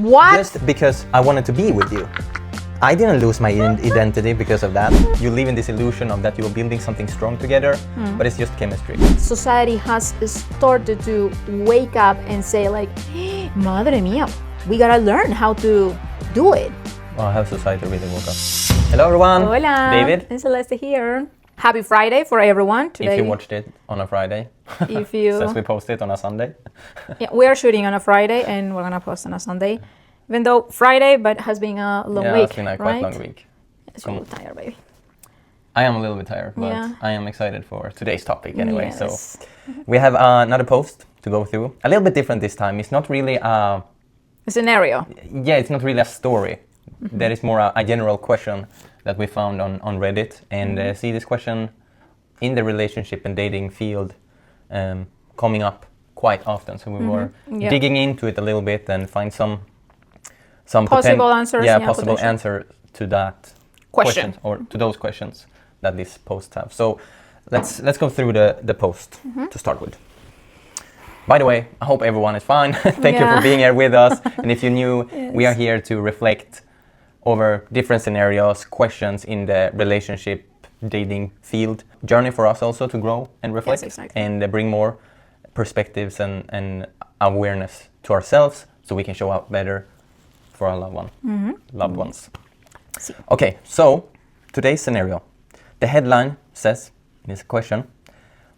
What? Just because I wanted to be with you. I didn't lose my identity because of that. You live in this illusion of that you're building something strong together, but it's just chemistry. Society has started to wake up and say like, madre mía, we gotta learn how to do it. Well, how society really woke up. Hello everyone. Hola. David. And Celeste here. Happy Friday for everyone today. If you watched it on a Friday. If you... Since we posted on a Sunday. Yeah, we are shooting on a Friday and we're gonna post on a Sunday. Even though Friday, but has been a long week, it's been a quite long week. Yes, you're a little tired, baby. I am a little bit tired, but Yeah. I am excited for today's topic anyway. Yes. So we have another post to go through. A little bit different this time. It's not really A scenario. it's not really a story. That is more a general question that we found on Reddit. And see this question in the relationship and dating field coming up quite often. So we were digging into it a little bit and find some possible answers. Yeah, possible answer to that question or to those questions that this post have. So let's go through the post to start with. By the way, I hope everyone is fine. Thank you for being here with us. And if you're new, we are here to reflect over different scenarios, questions in the relationship dating field. Journey for us also to grow and reflect and bring more perspectives and awareness to ourselves so we can show up better for our loved ones. Okay, so today's scenario. The headline says, in this question,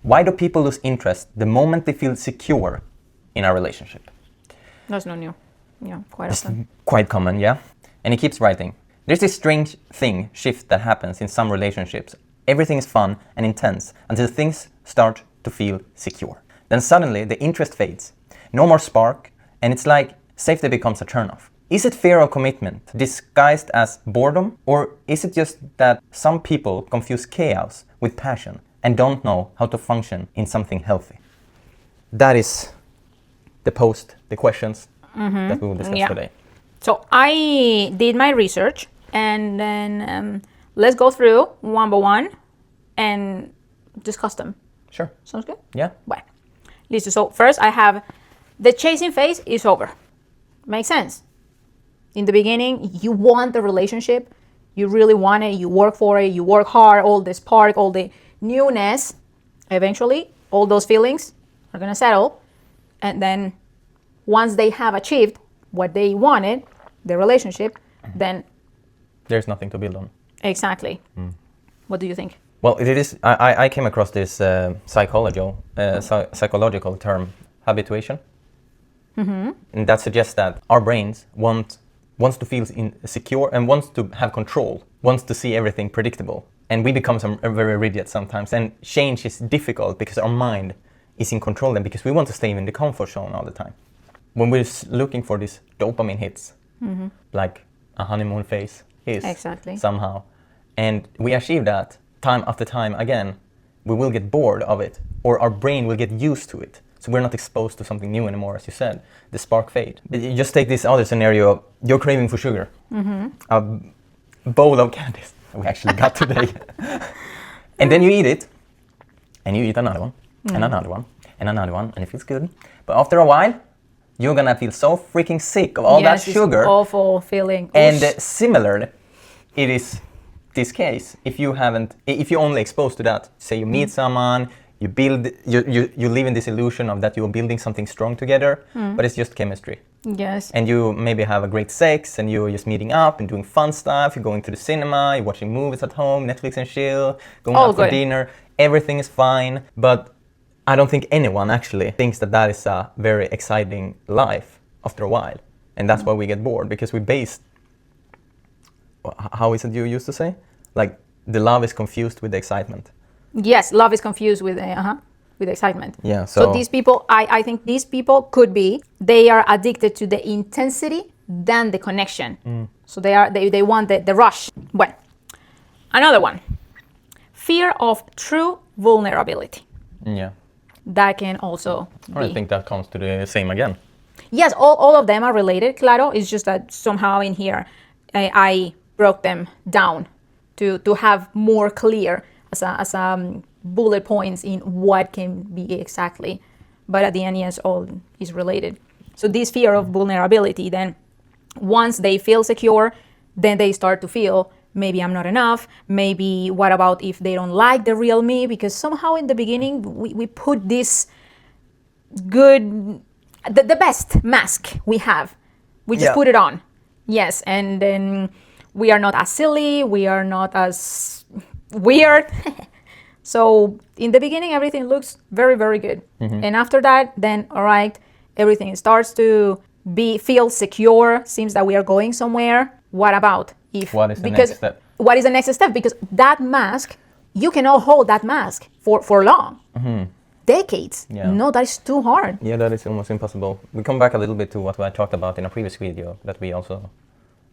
why do people lose interest the moment they feel secure in a relationship? That's not new. Yeah, quite often. Quite common, yeah. And he keeps writing, there's this strange shift that happens in some relationships. Everything is fun and intense until things start to feel secure. Then suddenly the interest fades. No more spark, and it's like safety becomes a turnoff. Is it fear of commitment disguised as boredom? Or is it just that some people confuse chaos with passion and don't know how to function in something healthy? That is the post, the questions that we will discuss today. So I did my research and then let's go through one by one and discuss them. Sure. Sounds good? Yeah. Well, listen, so first I have the chasing phase is over. Makes sense. In the beginning, you want the relationship, you really want it, you work for it, you work hard, all the spark, all the newness. Eventually, all those feelings are gonna settle. And then once they have achieved what they wanted, the relationship, then... There's nothing to build on. Exactly. What do you think? Well, it is. I came across this psychological term, habituation. And that suggests that our brains wants to feel secure and wants to have control, wants to see everything predictable. And we become very rigid sometimes. And change is difficult because our mind is in control and because we want to stay in the comfort zone all the time. When we're looking for these dopamine hits, like a honeymoon phase is somehow, and we achieve that time after time again, we will get bored of it, or our brain will get used to it. So we're not exposed to something new anymore, as you said. The spark fade. You just take this other scenario of you're craving for sugar. A bowl of candies we actually got today. And then you eat it, and you eat another one, and another one, and another one, and it feels good. But after a while, you're gonna feel so freaking sick of all that sugar. Awful feeling. And similarly, it is this case. If you're only exposed to that, say you meet someone, you live in this illusion of that you're building something strong together, but it's just chemistry. Yes. And you maybe have a great sex, and you're just meeting up and doing fun stuff. You're going to the cinema, you're watching movies at home, Netflix and chill, going out for dinner. Everything is fine, but I don't think anyone actually thinks that is a very exciting life after a while. And that's why we get bored, because we base, how is it you used to say? Like, the love is confused with the excitement. Yes, love is confused with excitement. Yeah. So these people, I think these people could be, they are addicted to the intensity than the connection. So they want the rush. Well, another one, fear of true vulnerability. Yeah. That can also be. I think that comes to the same again. Yes, all of them are related, claro. It's just that somehow in here I broke them down to have more clear as bullet points in what can be exactly. But at the end, yes, all is related. So this fear of vulnerability, then Once they feel secure, then they start to feel maybe I'm not enough. Maybe what about if they don't like the real me? Because somehow in the beginning we put this good, the best mask we have. We just put it on. Yes, and then we are not as silly, we are not as weird. So in the beginning, everything looks very, very good. And after that, then, all right, everything starts to feel secure, seems that we are going somewhere. What about if... What is the next step? What is the next step? Because that mask, you cannot hold that mask for long. Decades. Yeah. No, that is too hard. Yeah, that is almost impossible. We come back a little bit to what I talked about in a previous video that we also,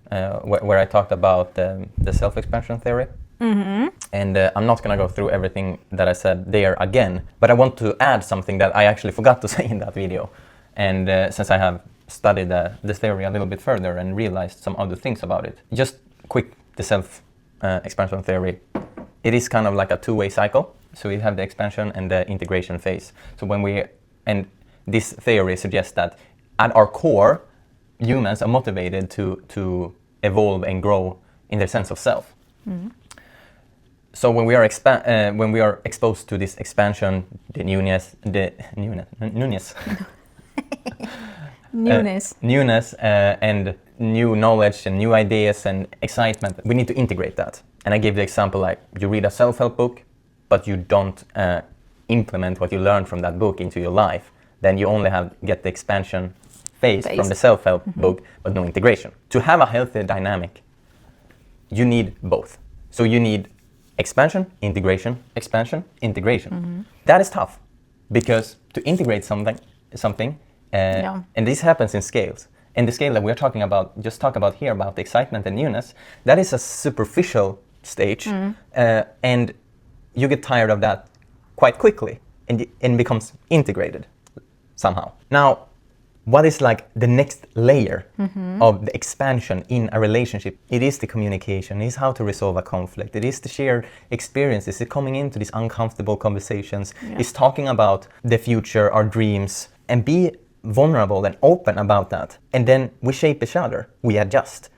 where I talked about the self-expansion theory. And I'm not going to go through everything that I said there again, but I want to add something that I actually forgot to say in that video. And since I have studied the theory a little bit further and realized some other things about it. Just quick, the self-expansion theory, it is kind of like a two-way cycle. So we have the expansion and the integration phase. So and this theory suggests that at our core, humans are motivated to evolve and grow in their sense of self. So when we are exposed to this expansion, the newness, and new knowledge and new ideas and excitement, we need to integrate that. And I gave the example like you read a self-help book, but you don't implement what you learned from that book into your life, then you only get the expansion phase from the self-help book, but no integration. To have a healthy dynamic, you need both. So you need expansion, integration, expansion, integration. That is tough because to integrate something, and this happens in scales. And the scale that we're talking about, just talk about here about the excitement and newness, that is a superficial stage, and you get tired of that quite quickly, and it becomes integrated somehow. Now, what is like the next layer of the expansion in a relationship? It is the communication, it is how to resolve a conflict, it is the shared experiences, it's coming into these uncomfortable conversations, it's talking about the future, our dreams, and be vulnerable and open about that. And then we shape each other, we adjust.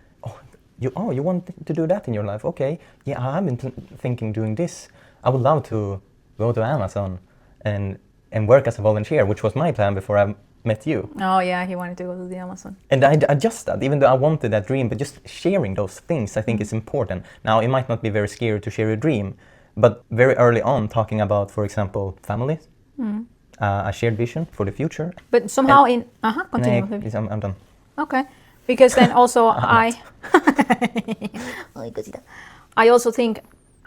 You want to do that in your life? Okay, yeah, I've been thinking doing this. I would love to go to Amazon and work as a volunteer, which was my plan before I met you. Oh yeah, he wanted to go to the Amazon. And I adjust that, even though I wanted that dream, but just sharing those things I think is important. Now, it might not be very scary to share your dream, but very early on talking about, for example, families, a shared vision for the future. But somehow continue. No, please, I'm done. Okay, because then also I also think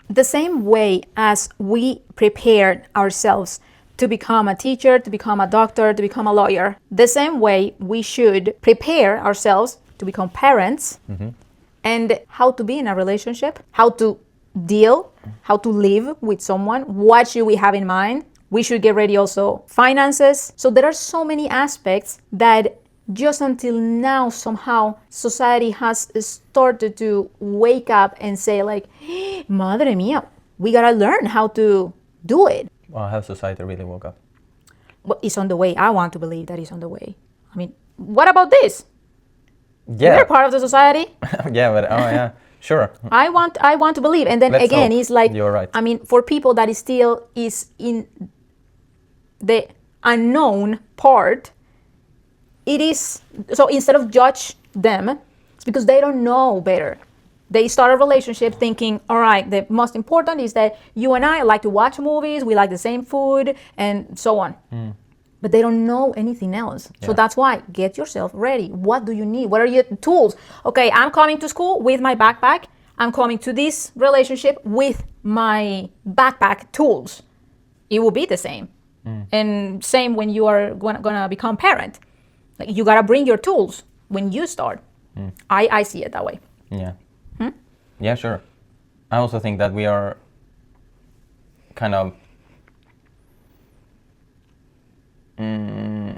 the same way as we prepared ourselves to become a teacher, to become a doctor, to become a lawyer, the same way we should prepare ourselves to become parents and how to be in a relationship, how to deal, how to live with someone, what should we have in mind. We should get ready also finances. So there are so many aspects that just until now somehow society has started to wake up and say like, madre mia, we gotta learn how to do it. Well, how society really woke up? Well, it's on the way. I want to believe that it's on the way. I mean, what about this? Yeah. You're part of the society. Yeah, but sure. I want to believe. And then Let's again, hope. it's like, You're right. I mean, for people that is still is in the unknown part, it is, so instead of judge them, it's because they don't know better. They start a relationship thinking, all right, the most important is that you and I like to watch movies, we like the same food, and so on. But they don't know anything else. So that's why, get yourself ready. What do you need? What are your tools? Okay, I'm coming to school with my backpack. I'm coming to this relationship with my backpack tools. It will be the same. And same when you are gonna become parent. Like, you gotta bring your tools when you start. I see it that way. Yeah. Yeah, sure. I also think that we are kind of...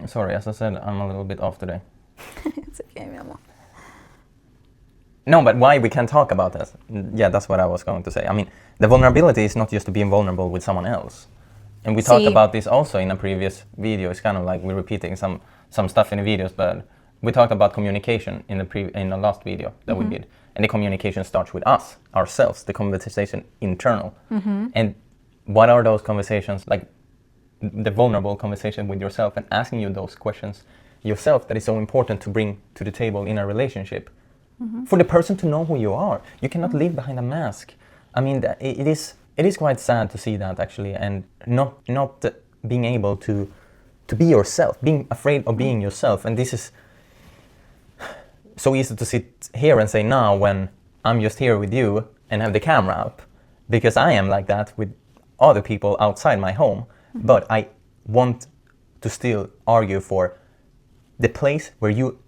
sorry, as I said, I'm a little bit off today. It's okay, mi amor. No, but why we can't talk about this? Yeah, that's what I was going to say. I mean, the vulnerability is not just to be vulnerable with someone else. And we talked about this also in a previous video. It's kind of like we're repeating some stuff in the videos, but we talked about communication in the last video that we did, and the communication starts with us, ourselves, the conversation internal. And what are those conversations, like the vulnerable conversation with yourself, and asking you those questions yourself, that is so important to bring to the table in a relationship, for the person to know who you are. You cannot live behind a mask. I mean, it is quite sad to see that, actually, and not being able to be yourself, being afraid of being yourself. And this is so easy to sit here and say now, when I'm just here with you and have the camera up, because I am like that with other people outside my home. But I want to still argue for the place where you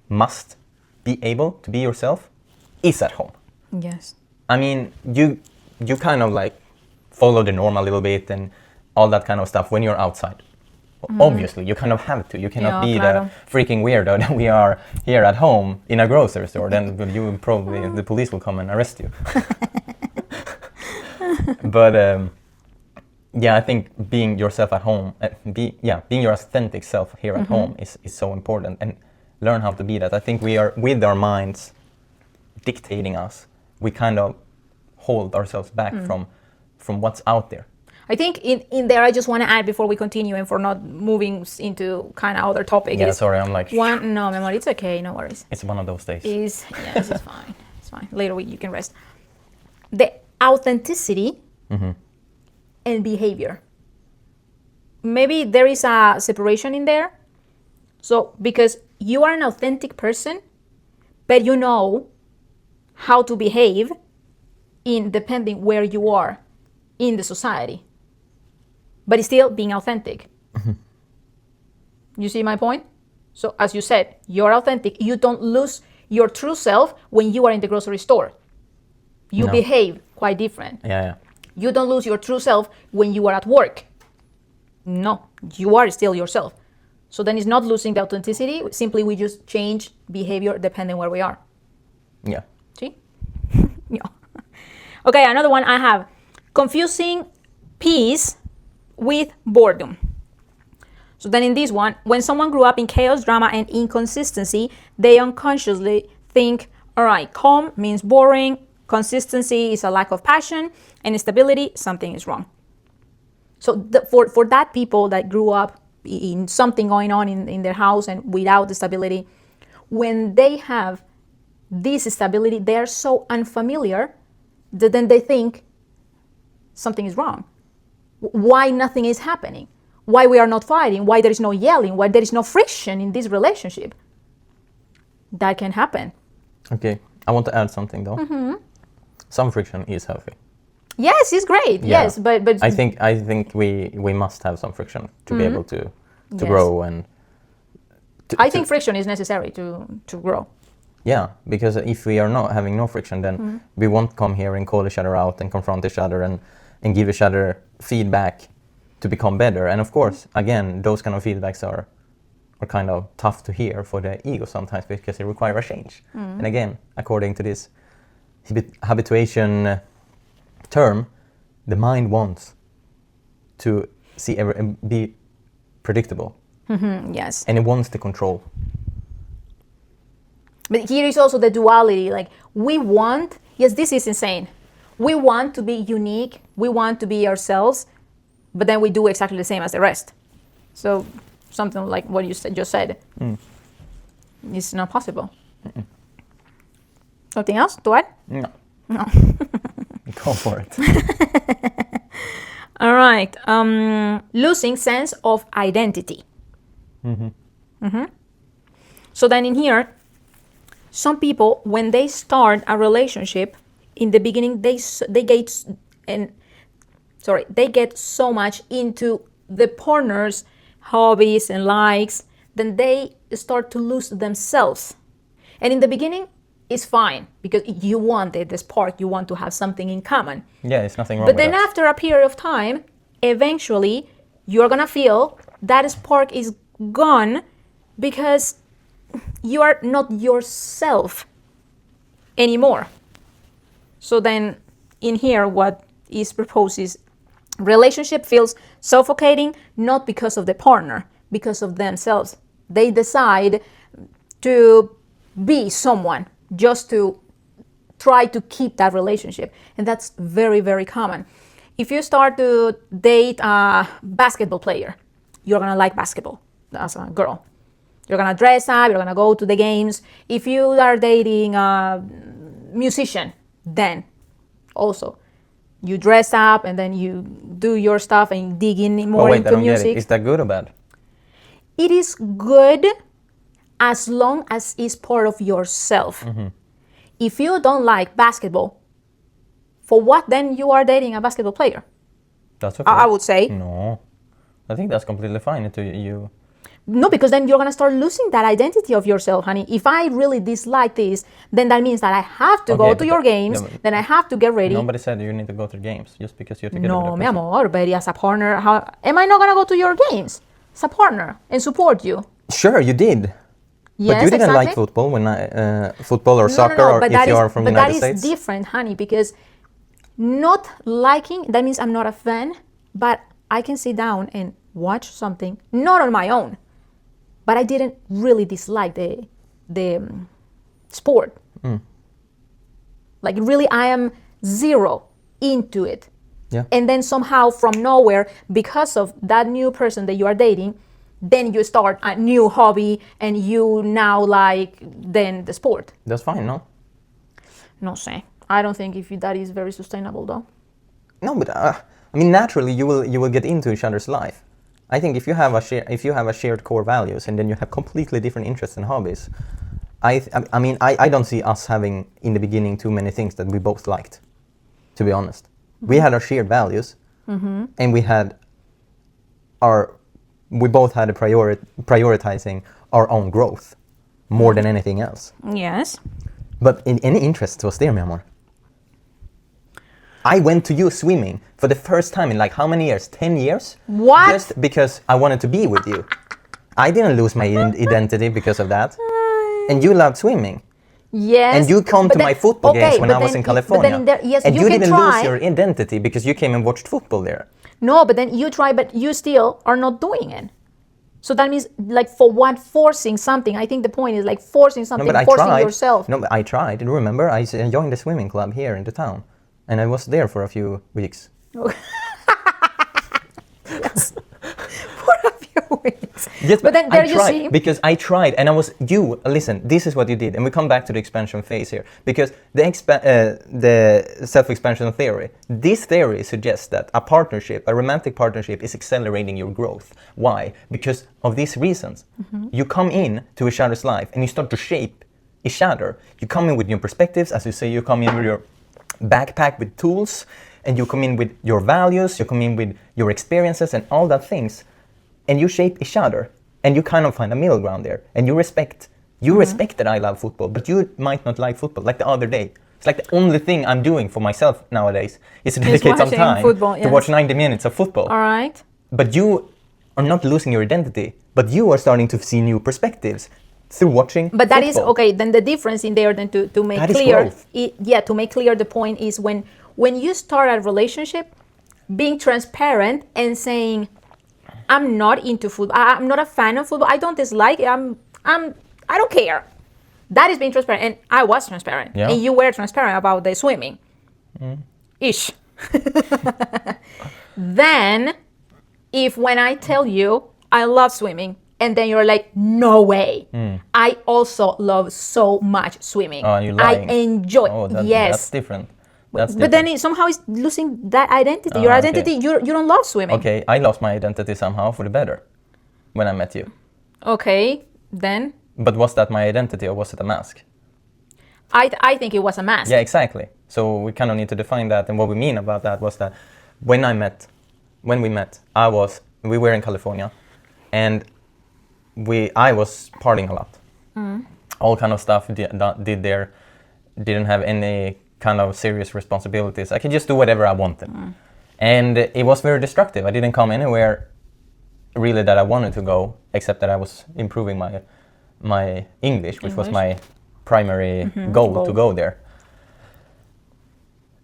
must be able to be yourself is at home. Yes. I mean, you kind of like follow the norm a little bit and all that kind of stuff when you're outside. Obviously, you kind of have to. You cannot be the freaking weirdo that we are here at home in a grocery store. Then you will probably, the police will come and arrest you. But yeah, I think being yourself at home, being your authentic self here at home is so important, and learn how to be that. I think we are, with our minds dictating us, we kind of hold ourselves back from what's out there. I think in there, I just want to add before we continue, and for not moving into kind of other topic. Yeah, sorry, I'm like... No, Memory, it's okay, no worries. It's one of those days. This is fine. It's fine. Later you can rest. The authenticity and behavior. Maybe there is a separation in there. So, because you are an authentic person, but you know how to behave in depending where you are in the society, but it's still being authentic. You see my point? So as you said, you're authentic. You don't lose your true self when you are in the grocery store. You behave quite different. Yeah. You don't lose your true self when you are at work. No, you are still yourself. So then it's not losing the authenticity. Simply we just change behavior depending where we are. Yeah. See? Yeah. Okay, another one I have. Confusing peace with boredom. So then in this one, when someone grew up in chaos, drama, and inconsistency, they unconsciously think, all right, calm means boring, consistency is a lack of passion, and stability, something is wrong. So for that people that grew up in something going on in their house and without the stability, when they have this stability, they are so unfamiliar that then they think something is wrong. Why nothing is happening? Why we are not fighting? Why there is no yelling? Why there is no friction in this relationship? That can happen. Okay, I want to add something though. Some friction is healthy. Yes, it's great. Yeah. Yes, but I think we must have some friction to be able to grow and. I think friction is necessary to grow. Yeah, because if we are not having no friction, then we won't come here and call each other out and confront each other and give each other feedback to become better. And of course, again, those kind of feedbacks are kind of tough to hear for the ego sometimes because they require a change. And again, according to this habituation term, the mind wants to be predictable. Yes. And it wants the control. But here is also the duality. Like we want, yes, this is insane. We want to be unique. We want to be ourselves, but then we do exactly the same as the rest. So something like what you just said is not possible. Something else to add? No. No. Go for it. All right. Losing sense of identity. So then in here, some people, when they start a relationship, in the beginning, they get so much into the partner's hobbies and likes, then they start to lose themselves. And in the beginning, it's fine because you want the spark, you want to have something in common. Yeah, it's nothing wrong with that. But then after a period of time, eventually, you're gonna feel that spark is gone because you are not yourself anymore. So then in here, what is proposed is relationship feels suffocating, not because of the partner, because of themselves. They decide to be someone, just to try to keep that relationship. And that's very, very common. If you start to date a basketball player, you're gonna like basketball as a girl. You're gonna dress up, you're gonna go to the games. If you are dating a musician, then also you dress up and then you do your stuff and dig in more into music. Is that good or bad? It is good as long as it's part of yourself. If you don't like basketball, for what then you are dating a basketball player? That's okay. I would say. No, I think that's completely fine until you. No, because then you're going to start losing that identity of yourself, honey. If I really dislike this, then that means that I have to go to your games, then I have to get ready. Nobody said you need to go to games just because you're together No, with a mi person. amor, but as a partner, how am I not going to go to your games as a partner and support you? Sure, you did. Yes, but you didn't exactly. like football football or soccer, or if you are from the United States. But that is different, honey, because not liking, that means I'm not a fan, but I can sit down and watch something, not on my own, but I didn't really dislike the sport. Like really, I am zero into it. Yeah. And then somehow from nowhere, because of that new person that you are dating, then you start a new hobby and you now like then the sport. That's fine, no? No sé. I don't think that is very sustainable though. No, but I mean, naturally you will get into each other's life. I think if you have a shared core values and then you have completely different interests and hobbies, I don't see us having in the beginning too many things that we both liked. To be honest, we had our shared values, and we both had a prioritizing our own growth more than anything else. Yes. But in any interest was there, mi amor. I went to you swimming for the first time in like how many years? 10 years? What? Just because I wanted to be with you. I didn't lose my identity because of that. And you loved swimming. Yes. And you come to my football games when I was in California. Yes, and you didn't try. lose your identity because you came and watched football there. No, but then you try, but you still are not doing it. So that means, like, for what forcing something? I think the point is like forcing something, forcing yourself. No, but I tried. Remember, I joined the swimming club here in the town, and I was there for a few weeks. Yes. For a few weeks. Yes, but then there you tried, see. because I tried, and listen, this is what you did, and we come back to the expansion phase here, because the self-expansion theory, this theory suggests that a romantic partnership is accelerating your growth. Why? Because of these reasons. You come in to each other's life, and you start to shape each other. You come in with new perspectives, as you say, you come in with your backpack with tools, and you come in with your values, you come in with your experiences and all that things, and you shape each other, and you kind of find a middle ground there, and you respect that I love football, but you might not like football. Like the other day, it's like the only thing I'm doing for myself nowadays is to dedicate some time to watch 90 minutes of football. All right. But you are not losing your identity, but you are starting to see new perspectives through watching But that football. is okay. Then the difference in there, then to make That is clear, growth. to make clear the point is when you start a relationship, being transparent and saying, I'm not into football. I'm not a fan of football. I don't dislike it. I don't care. That is being transparent, and I was transparent, Yeah. and you were transparent about the swimming, ish. Then, if when I tell you I love swimming, and then you're like, no way. I also love so much swimming. Oh, you're I lying. enjoy. Yes. That's different. But then somehow it's losing that identity. Your identity, okay. you don't love swimming. Okay, I lost my identity somehow for the better when I met you. Okay, then But was that my identity or was it a mask? I think it was a mask. Yeah, exactly. So we kind of need to define that, and what we mean about that was that when we met, we were in California, and I was partying a lot. All kind of stuff did there. Didn't have any kind of serious responsibilities. I could just do whatever I wanted. And it was very destructive. I didn't come anywhere really that I wanted to go, except that I was improving my English, which was my primary goal to go there.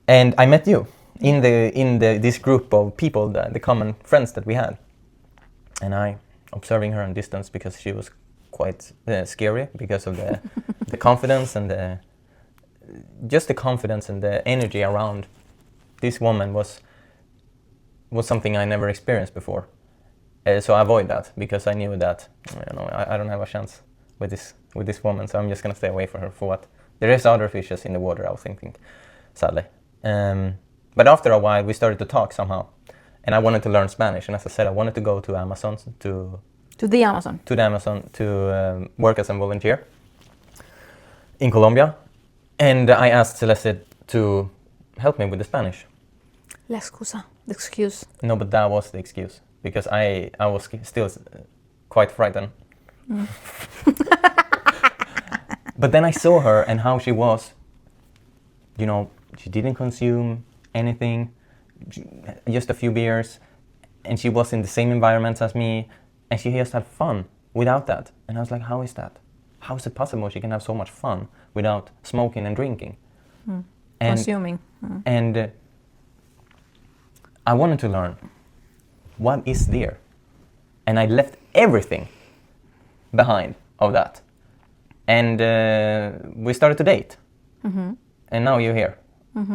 And I met you in this group of people, the common friends that we had. And I, observing her in distance because she was quite scary because of the confidence and just the confidence and the energy around this woman was something I never experienced before. So I avoid that because I knew that I don't have a chance with this woman, so I'm just gonna stay away from her for what. There is other fishes in the water, I was thinking, sadly. But after a while, we started to talk somehow, and I wanted to learn Spanish. And as I said, I wanted to go to the Amazon to work as a volunteer in Colombia, and I asked Celeste to help me with the Spanish. La excusa, the excuse. No, but that was the excuse because I was still quite frightened. But then I saw her and how she was. She didn't consume anything, just a few beers, and she was in the same environment as me, and she just had fun without that. And I was like, how is that? How is it possible she can have so much fun without smoking and drinking? And, consuming. And I wanted to learn what is there. And I left everything behind of that. And we started to date. And now you're here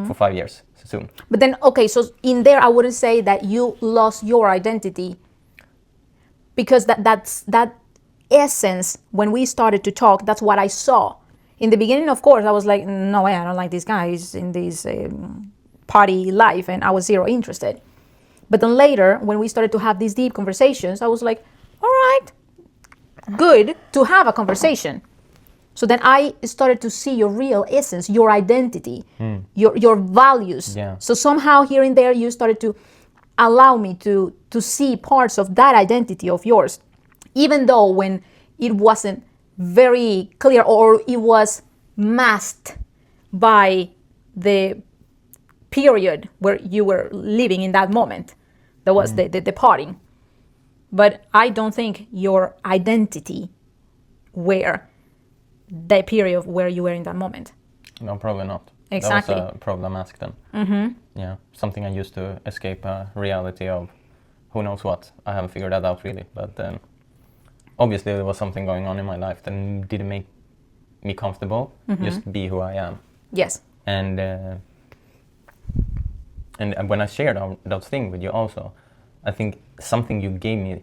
for 5 years soon. But then, okay, so in there, I wouldn't say that you lost your identity, because that essence, when we started to talk, that's what I saw. In the beginning, of course, I was like, no way, I don't like this guy. He's in this party life, and I was zero interested. But then later, when we started to have these deep conversations, I was like, all right, good to have a conversation. So then I started to see your real essence, your identity, your values. Yeah. So somehow here and there, you started to allow me to see parts of that identity of yours, even though when it wasn't very clear or it was masked by the period where you were living in that moment. That was the partying. But I don't think your identity were the period where you were in that moment. No, probably not. Exactly. That was a problem mask then. Yeah, something I used to escape a reality of who knows what. I haven't figured that out really, but obviously there was something going on in my life that didn't make me comfortable, just be who I am. Yes. And when I shared those things with you also, I think something you gave me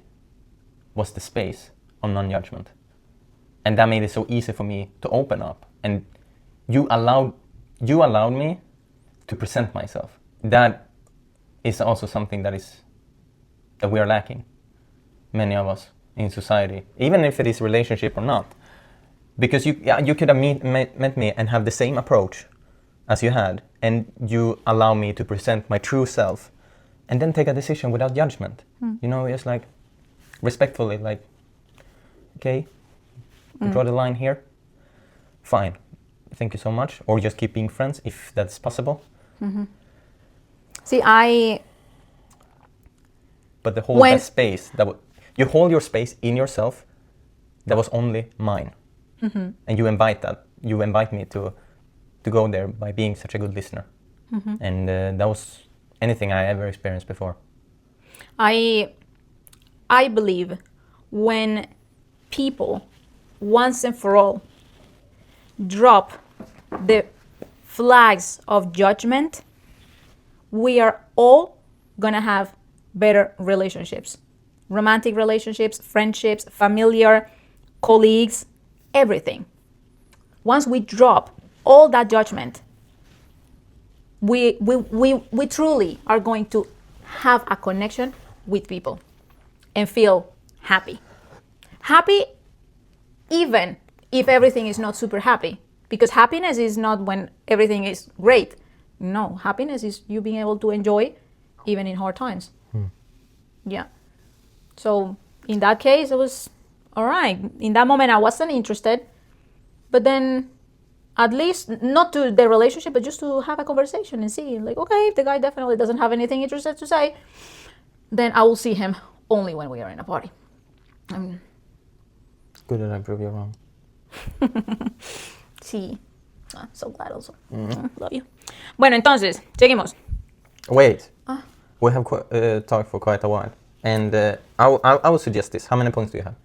was the space of non-judgment. And that made it so easy for me to open up. And you allowed me to present myself. That is also something that we are lacking, many of us in society, even if it is relationship or not. Because you could have met me and have the same approach as you had, and you allow me to present my true self, and then take a decision without judgment. Just like respectfully, like, okay, you draw the line here, fine, thank you so much, or just keep being friends if that's possible. See, but the whole that space, you hold your space in yourself, that was only mine. And you invite me to go there by being such a good listener. And that was anything I ever experienced before. I believe when people once and for all drop the flags of judgment, we are all gonna have better relationships, romantic relationships, friendships, familiar, colleagues, everything. Once we drop all that judgment, we truly are going to have a connection with people and feel happy. Happy even if everything is not super happy, because happiness is not when everything is great. No, happiness is you being able to enjoy even in hard times. Yeah. So in that case, it was all right. In that moment, I wasn't interested, but then at least not to the relationship, but just to have a conversation and see, like, okay, if the guy definitely doesn't have anything interested to say, then I will see him only when we are in a party. Good that I prove you wrong. Sí. So glad also. Love you. Bueno, entonces, seguimos. Wait. We have talked for quite a while. And I would suggest this. How many points do you have?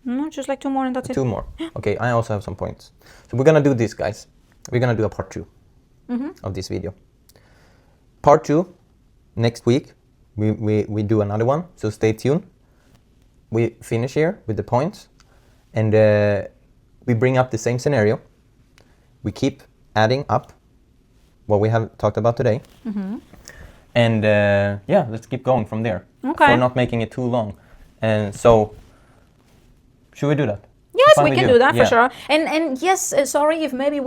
No, just like 2 more and that's it. 2 more. Okay, I also have some points. So we're gonna do this, guys. We're gonna do a part 2 of this video. Part 2, next week, we do another one, so stay tuned. We finish here with the points, and we bring up the same scenario. We keep adding up what we have talked about today. And yeah, let's keep going from there. Okay. For not making it too long. And so, should we do that? Yes, Fine we with can you? do that Yeah. for sure. And yes, sorry if maybe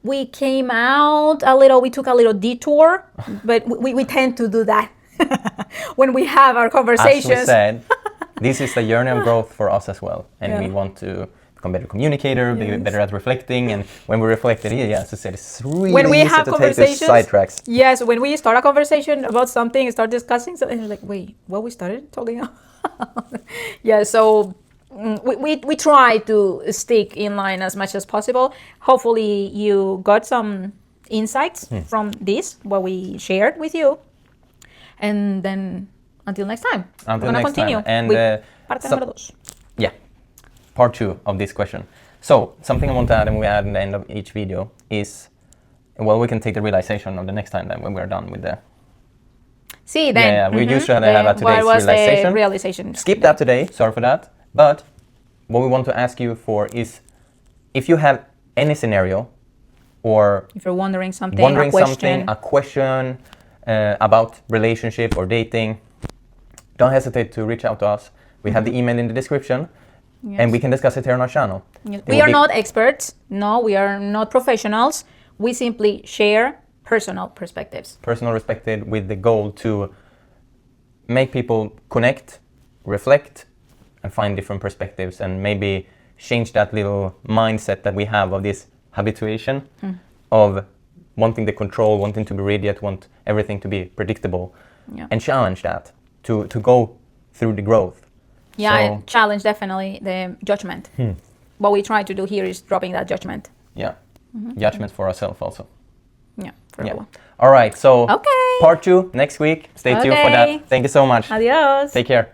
we came out a little, we took a little detour, but we tend to do that when we have our conversations. As we said, this is a journey of growth for us as well, and Yeah. we want to become better communicator, be better at reflecting, and when we reflect it, yeah, as I said, it's really When we easy have to take these conversations, sidetracks. yes, when we start a conversation about something, start discussing something, you're like, wait, what we started talking about? Yeah, so we try to stick in line as much as possible. Hopefully you got some insights from this, what we shared with you. And then until next time, Until we're going to next continue time. And with parte número 2. yeah, part 2 of this question. So, something I want to add, and we add in the end of each video, is, well, we can take the realization of the next time then when we're done with the... See, then. Yeah, we usually have a today's what was realization. the realization? Skip that today, sorry for that. But what we want to ask you for is, if you have any scenario or If you're wondering something, a question. about relationship or dating, don't hesitate to reach out to us. We have the email in the description, and we can discuss it here on our channel. Yes. It We will are be not experts. No, we are not professionals. We simply share personal perspectives. personal respected with the goal to make people connect, reflect, and find different perspectives, and maybe change that little mindset that we have of this habituation of wanting the control, wanting to be rigid, want everything to be predictable, Yeah. and challenge that to go through the growth. Yeah, So- I challenge definitely the judgment. What we try to do here is dropping that judgment. Yeah, judgment for ourselves also. Yeah, for Yeah. everyone. All right, so Okay. part 2 next week. Stay tuned for Okay. that. Thank you so much. Adios. Take care.